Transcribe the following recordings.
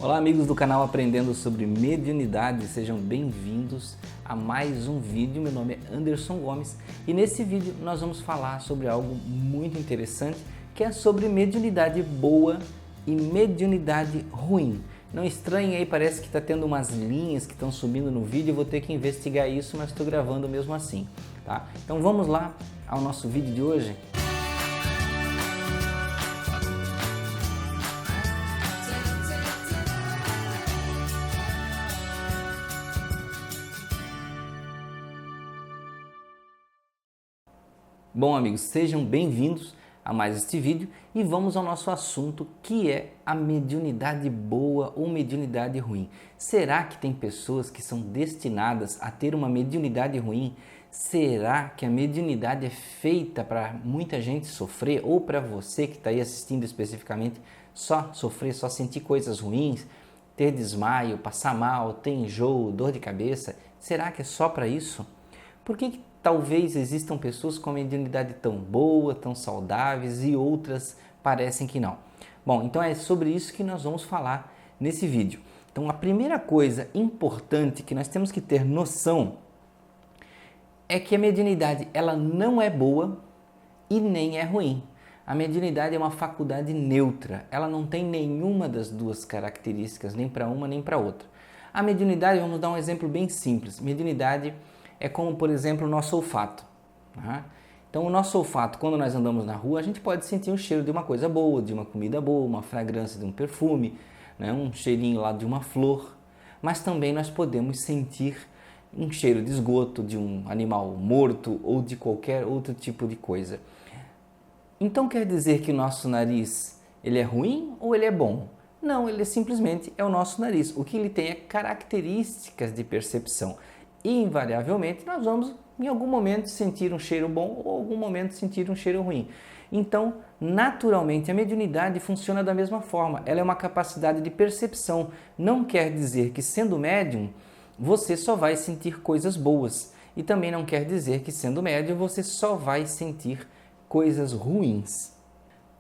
Olá amigos do canal Aprendendo sobre Mediunidade, sejam bem-vindos a mais um vídeo. Meu nome é Anderson Gomes e nesse vídeo nós vamos falar sobre algo muito interessante, que é sobre mediunidade boa e mediunidade ruim. Não estranhe aí, parece que está tendo umas linhas que estão subindo no vídeo, eu vou ter que investigar isso, mas estou gravando mesmo assim, tá? Então vamos lá ao nosso vídeo de hoje. Bom amigos, sejam bem-vindos a mais este vídeo e vamos ao nosso assunto, que é a mediunidade boa ou mediunidade ruim. Será que tem pessoas que são destinadas a ter uma mediunidade ruim? Será que a mediunidade é feita para muita gente sofrer, ou para você que está aí assistindo especificamente só sofrer, só sentir coisas ruins, ter desmaio, passar mal, ter enjoo, dor de cabeça? Será que é só para isso? Por que talvez existam pessoas com mediunidade tão boa, tão saudáveis e outras parecem que não? Bom, então é sobre isso que nós vamos falar nesse vídeo. Então a primeira coisa importante que nós temos que ter noção é que a mediunidade ela não é boa e nem é ruim. A mediunidade é uma faculdade neutra, ela não tem nenhuma das duas características, nem para uma nem para outra. A mediunidade, vamos dar um exemplo bem simples, mediunidade é como, por exemplo, o nosso olfato. Tá? Então, o nosso olfato, quando nós andamos na rua, a gente pode sentir um cheiro de uma coisa boa, de uma comida boa, uma fragrância de um perfume, né? Um cheirinho lá de uma flor. Mas também nós podemos sentir um cheiro de esgoto, de um animal morto ou de qualquer outro tipo de coisa. Então, quer dizer que o nosso nariz ele é ruim ou ele é bom? Não, ele simplesmente é o nosso nariz. O que ele tem é características de percepção. E invariavelmente nós vamos em algum momento sentir um cheiro bom ou algum momento sentir um cheiro ruim. Então, naturalmente, a mediunidade funciona da mesma forma. Ela é uma capacidade de percepção. Não quer dizer que, sendo médium, você só vai sentir coisas boas. E também não quer dizer que, sendo médium, você só vai sentir coisas ruins.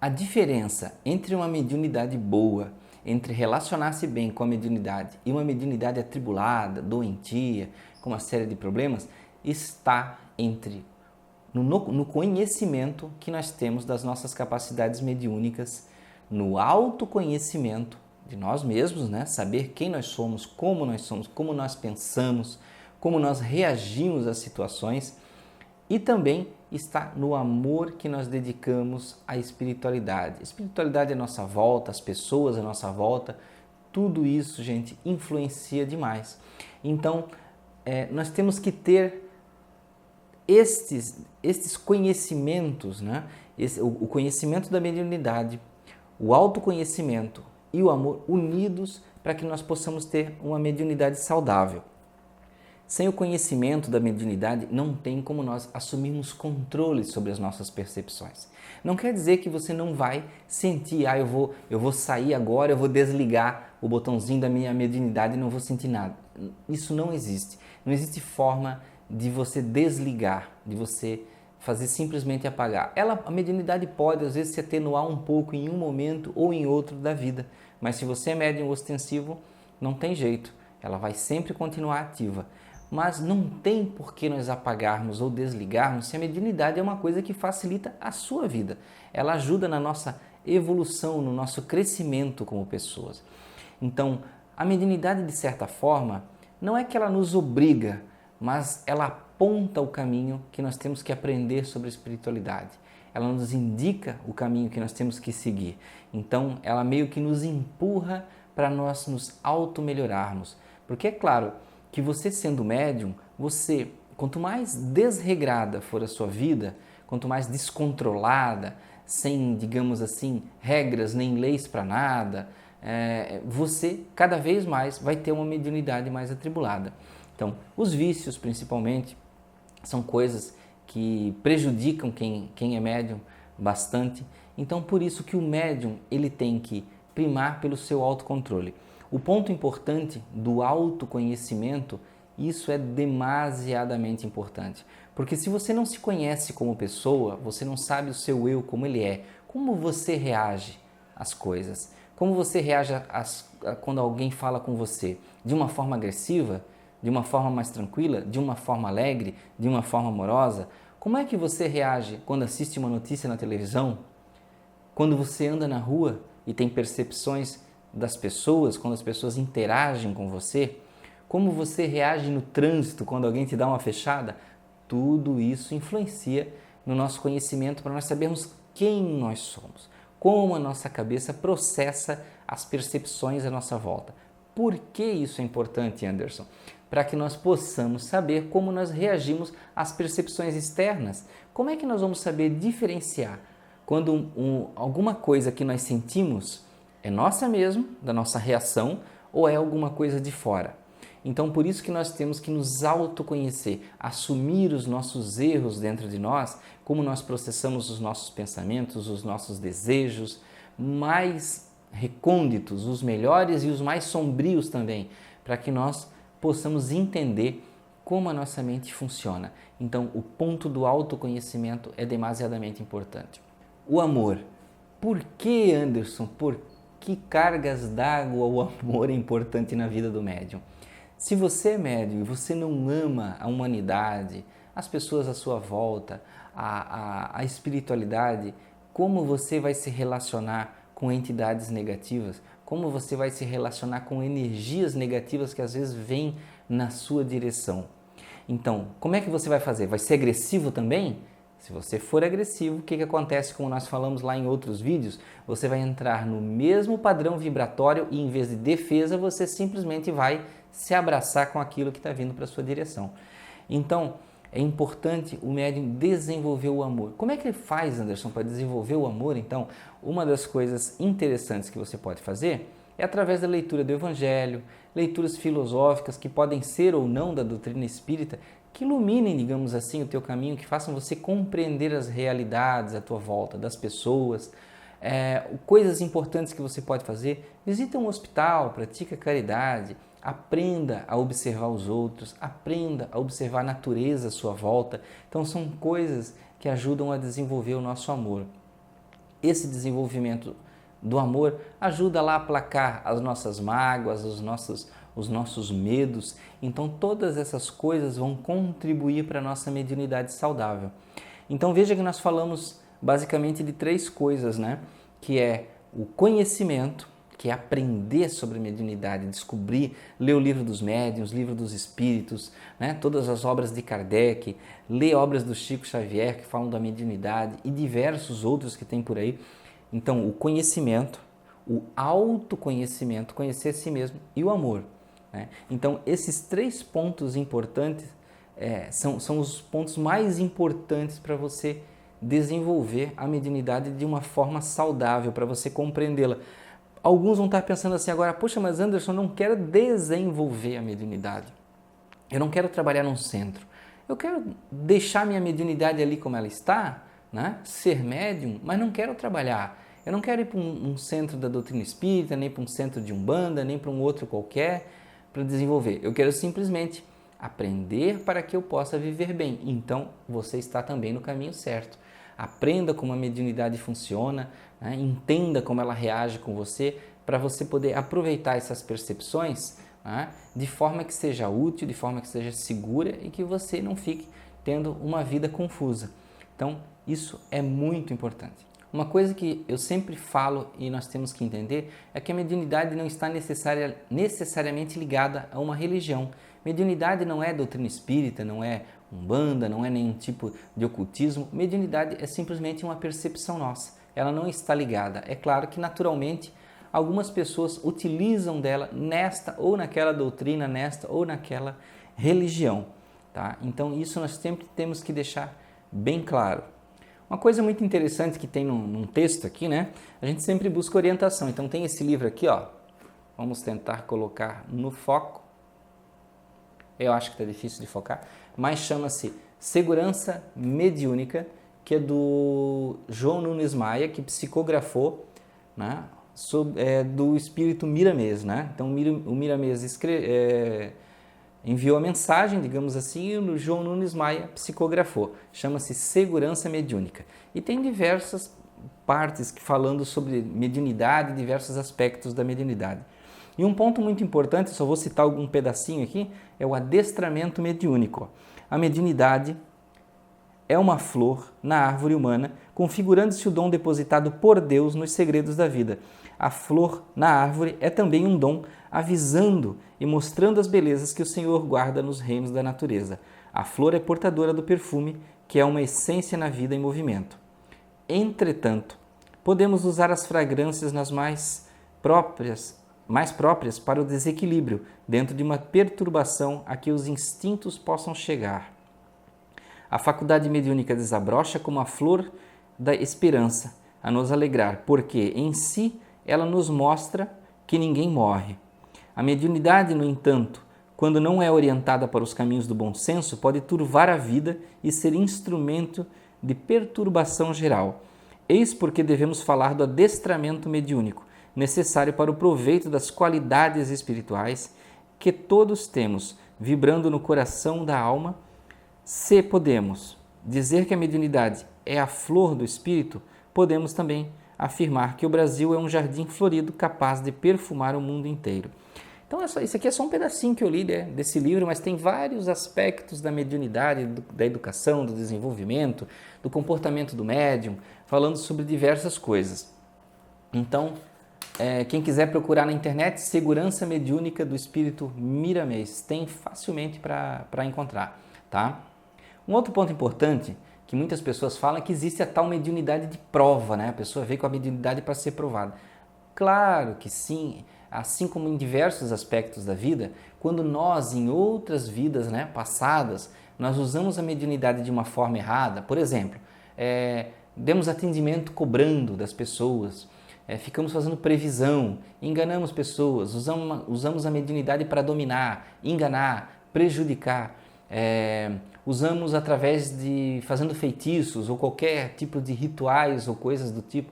A diferença entre uma mediunidade boa, entre relacionar-se bem com a mediunidade e uma mediunidade atribulada, doentia, com uma série de problemas, está no conhecimento que nós temos das nossas capacidades mediúnicas, no autoconhecimento de nós mesmos, né? Saber quem nós somos, como nós pensamos, como nós reagimos às situações, e também está no amor que nós dedicamos à espiritualidade. A espiritualidade é a nossa volta, as pessoas à nossa volta, tudo isso, gente, influencia demais. Então, nós temos que ter estes conhecimentos, né? O conhecimento da mediunidade, o autoconhecimento e o amor unidos para que nós possamos ter uma mediunidade saudável. Sem o conhecimento da mediunidade, não tem como nós assumirmos controle sobre as nossas percepções. Não quer dizer que você não vai sentir, eu vou sair agora, eu vou desligar o botãozinho da minha mediunidade e não vou sentir nada. Isso não existe. Não existe forma de você desligar, de você fazer simplesmente apagar. A mediunidade pode, às vezes, se atenuar um pouco em um momento ou em outro da vida, mas se você é médium ostensivo, não tem jeito. Ela vai sempre continuar ativa. Mas não tem por que nós apagarmos ou desligarmos se a mediunidade é uma coisa que facilita a sua vida. Ela ajuda na nossa evolução, no nosso crescimento como pessoas. Então, a mediunidade, de certa forma, não é que ela nos obriga, mas ela aponta o caminho que nós temos que aprender sobre a espiritualidade. Ela nos indica o caminho que nós temos que seguir. Então, ela meio que nos empurra para nós nos auto-melhorarmos. Porque é claro que você, sendo médium, quanto mais desregrada for a sua vida, quanto mais descontrolada, sem, digamos assim, regras nem leis para nada, você cada vez mais vai ter uma mediunidade mais atribulada. Então, os vícios, principalmente, são coisas que prejudicam quem é médium bastante. Então, por isso que o médium ele tem que primar pelo seu autocontrole. O ponto importante do autoconhecimento, isso é demasiadamente importante. Porque se você não se conhece como pessoa, você não sabe o seu eu como ele é, como você reage às coisas, Como você reage quando alguém fala com você? De uma forma agressiva? De uma forma mais tranquila? De uma forma alegre? De uma forma amorosa? Como é que você reage quando assiste uma notícia na televisão? Quando você anda na rua e tem percepções das pessoas, quando as pessoas interagem com você? Como você reage no trânsito quando alguém te dá uma fechada? Tudo isso influencia no nosso conhecimento para nós sabermos quem nós somos, como a nossa cabeça processa as percepções à nossa volta. Por que isso é importante, Anderson? Para que nós possamos saber como nós reagimos às percepções externas. Como é que nós vamos saber diferenciar quando alguma coisa que nós sentimos é nossa mesmo, da nossa reação, ou é alguma coisa de fora? Então, por isso que nós temos que nos autoconhecer, assumir os nossos erros dentro de nós, como nós processamos os nossos pensamentos, os nossos desejos mais recônditos, os melhores e os mais sombrios também, para que nós possamos entender como a nossa mente funciona. Então, o ponto do autoconhecimento é demasiadamente importante. O amor. Por que, Anderson? Por que cargas d'água o amor é importante na vida do médium? Se você é médium e você não ama a humanidade, as pessoas à sua volta, a espiritualidade, como você vai se relacionar com entidades negativas? Como você vai se relacionar com energias negativas que às vezes vêm na sua direção? Então, como é que você vai fazer? Vai ser agressivo também? Se você for agressivo, o que acontece, como nós falamos lá em outros vídeos? Você vai entrar no mesmo padrão vibratório e em vez de defesa, você simplesmente vai se abraçar com aquilo que está vindo para a sua direção. Então, é importante o médium desenvolver o amor. Como é que ele faz, Anderson, para desenvolver o amor? Então, uma das coisas interessantes que você pode fazer é através da leitura do Evangelho, leituras filosóficas que podem ser ou não da doutrina espírita, que iluminem, digamos assim, o teu caminho, que façam você compreender as realidades à tua volta, das pessoas. Coisas importantes que você pode fazer: visita um hospital, pratica caridade, aprenda a observar os outros, aprenda a observar a natureza à sua volta. Então são coisas que ajudam a desenvolver o nosso amor. Esse desenvolvimento do amor ajuda lá a aplacar as nossas mágoas, os nossos medos. Então todas essas coisas vão contribuir para a nossa mediunidade saudável. Então veja que nós falamos basicamente de 3 coisas, né? Que é o conhecimento, que é aprender sobre mediunidade, descobrir, ler o livro dos médiuns, livro dos espíritos, né? Todas as obras de Kardec, ler obras do Chico Xavier que falam da mediunidade e diversos outros que tem por aí. Então, o conhecimento, o autoconhecimento, conhecer a si mesmo e o amor, né? Então, esses 3 pontos importantes são os pontos mais importantes para você desenvolver a mediunidade de uma forma saudável, para você compreendê-la. Alguns vão estar pensando assim agora: poxa, mas Anderson, eu não quero desenvolver a mediunidade. Eu não quero trabalhar num centro. Eu quero deixar minha mediunidade ali como ela está, né? Ser médium, mas não quero trabalhar. Eu não quero ir para um centro da doutrina espírita, nem para um centro de Umbanda, nem para um outro qualquer para desenvolver. Eu quero simplesmente aprender para que eu possa viver bem. Então, você está também no caminho certo. Aprenda como a mediunidade funciona, né? Entenda como ela reage com você, para você poder aproveitar essas percepções, né? De forma que seja útil, de forma que seja segura e que você não fique tendo uma vida confusa. Então, isso é muito importante. Uma coisa que eu sempre falo e nós temos que entender é que a mediunidade não está necessariamente ligada a uma religião. Mediunidade não é doutrina espírita, não é umbanda, não é nenhum tipo de ocultismo. Mediunidade é simplesmente uma percepção nossa. Ela não está ligada. É claro que, naturalmente, algumas pessoas utilizam dela nesta ou naquela doutrina, nesta ou naquela religião, tá? Então, isso nós sempre temos que deixar bem claro. Uma coisa muito interessante que tem num texto aqui, né? A gente sempre busca orientação. Então, tem esse livro aqui, ó. Vamos tentar colocar no foco. Eu acho que está difícil de focar, mas chama-se Segurança Mediúnica, que é do João Nunes Maia, que psicografou, né, do espírito Miramês, né? Então o Miramês enviou a mensagem, digamos assim, e o João Nunes Maia psicografou. Chama-se Segurança Mediúnica. E tem diversas partes falando sobre mediunidade, diversos aspectos da mediunidade. E um ponto muito importante, só vou citar algum pedacinho aqui, é o adestramento mediúnico. A mediunidade é uma flor na árvore humana, configurando-se o dom depositado por Deus nos segredos da vida. A flor na árvore é também um dom, avisando e mostrando as belezas que o Senhor guarda nos reinos da natureza. A flor é portadora do perfume, que é uma essência na vida em movimento. Entretanto, podemos usar as fragrâncias nas mais próprias para o desequilíbrio, dentro de uma perturbação a que os instintos possam chegar. A faculdade mediúnica desabrocha como a flor da esperança, a nos alegrar, porque em si ela nos mostra que ninguém morre. A mediunidade, no entanto, quando não é orientada para os caminhos do bom senso, pode turvar a vida e ser instrumento de perturbação geral. Eis porque devemos falar do adestramento mediúnico, necessário para o proveito das qualidades espirituais que todos temos, vibrando no coração da alma. Se podemos dizer que a mediunidade é a flor do espírito, podemos também afirmar que o Brasil é um jardim florido capaz de perfumar o mundo inteiro. Então, isso aqui é só um pedacinho que eu li desse livro, mas tem vários aspectos da mediunidade, da educação, do desenvolvimento, do comportamento do médium, falando sobre diversas coisas. Então, quem quiser procurar na internet, Segurança Mediúnica do Espírito Miramês, tem facilmente para encontrar, tá? Um outro ponto importante que muitas pessoas falam é que existe a tal mediunidade de prova, né? A pessoa veio com a mediunidade para ser provada. Claro que sim, assim como em diversos aspectos da vida, quando nós, em outras vidas, né, passadas, nós usamos a mediunidade de uma forma errada, por exemplo, demos atendimento cobrando das pessoas, ficamos fazendo previsão, enganamos pessoas, usamos a mediunidade para dominar, enganar, prejudicar, usamos através de fazendo feitiços ou qualquer tipo de rituais ou coisas do tipo.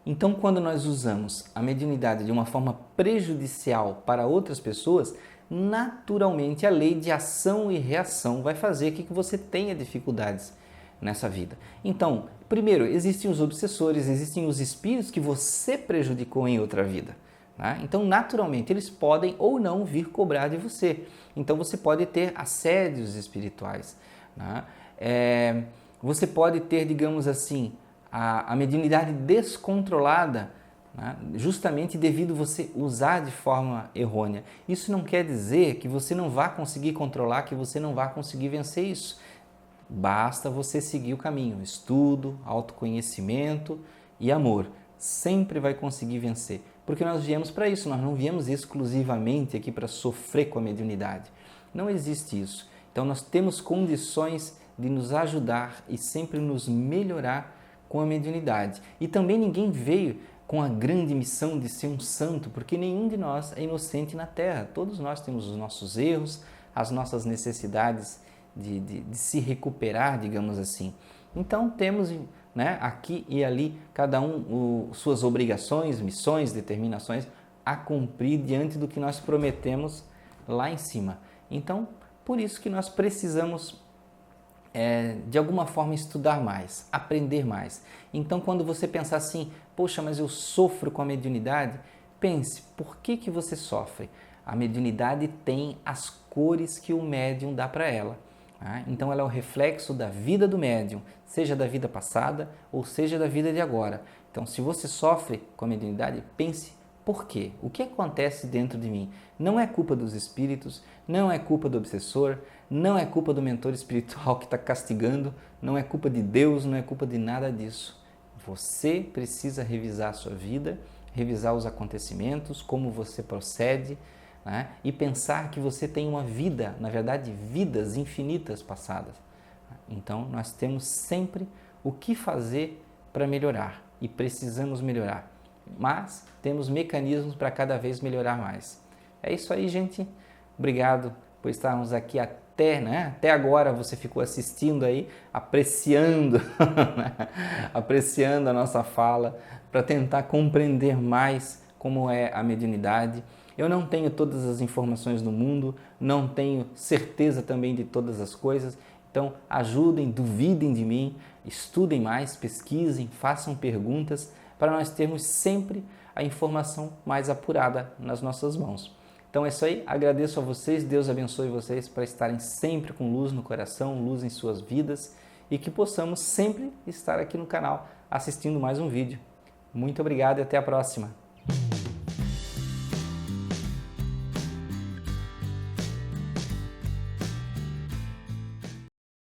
Então, quando nós usamos a mediunidade de uma forma prejudicial para outras pessoas, naturalmente a lei de ação e reação vai fazer que você tenha dificuldades nessa vida. Então, primeiro, existem os obsessores, existem os espíritos que você prejudicou em outra vida, né? Então, naturalmente, eles podem ou não vir cobrar de você. Então, você pode ter assédios espirituais, né? Você pode ter, digamos assim, a mediunidade descontrolada, né? Justamente devido você usar de forma errônea. Isso não quer dizer que você não vá conseguir controlar, que você não vá conseguir vencer isso. Basta você seguir o caminho, estudo, autoconhecimento e amor. Sempre vai conseguir vencer, porque nós viemos para isso, nós não viemos exclusivamente aqui para sofrer com a mediunidade. Não existe isso. Então nós temos condições de nos ajudar e sempre nos melhorar com a mediunidade. E também ninguém veio com a grande missão de ser um santo, porque nenhum de nós é inocente na Terra. Todos nós temos os nossos erros, as nossas necessidades de se recuperar, digamos assim. Então temos, né, aqui e ali, cada um suas obrigações, missões, determinações a cumprir diante do que nós prometemos lá em cima. Então, por isso que nós precisamos de alguma forma estudar mais, aprender mais. Então, quando você pensar assim, poxa, mas eu sofro com a mediunidade, pense, por que você sofre? A mediunidade tem as cores que o médium dá para ela. Então, ela é o reflexo da vida do médium, seja da vida passada ou seja da vida de agora. Então, se você sofre com a mediunidade, pense por quê? O que acontece dentro de mim? Não é culpa dos espíritos, não é culpa do obsessor, não é culpa do mentor espiritual que está castigando, não é culpa de Deus, não é culpa de nada disso. Você precisa revisar a sua vida, revisar os acontecimentos, como você procede, né? E pensar que você tem uma vida, na verdade, vidas infinitas passadas. Então, nós temos sempre o que fazer para melhorar e precisamos melhorar. Mas temos mecanismos para cada vez melhorar mais. É isso aí, gente. Obrigado por estarmos aqui até agora. Você ficou assistindo aí, apreciando, apreciando a nossa fala para tentar compreender mais como é a mediunidade. Eu não tenho todas as informações do mundo, não tenho certeza também de todas as coisas. Então, ajudem, duvidem de mim, estudem mais, pesquisem, façam perguntas para nós termos sempre a informação mais apurada nas nossas mãos. Então é isso aí, agradeço a vocês, Deus abençoe vocês para estarem sempre com luz no coração, luz em suas vidas e que possamos sempre estar aqui no canal assistindo mais um vídeo. Muito obrigado e até a próxima!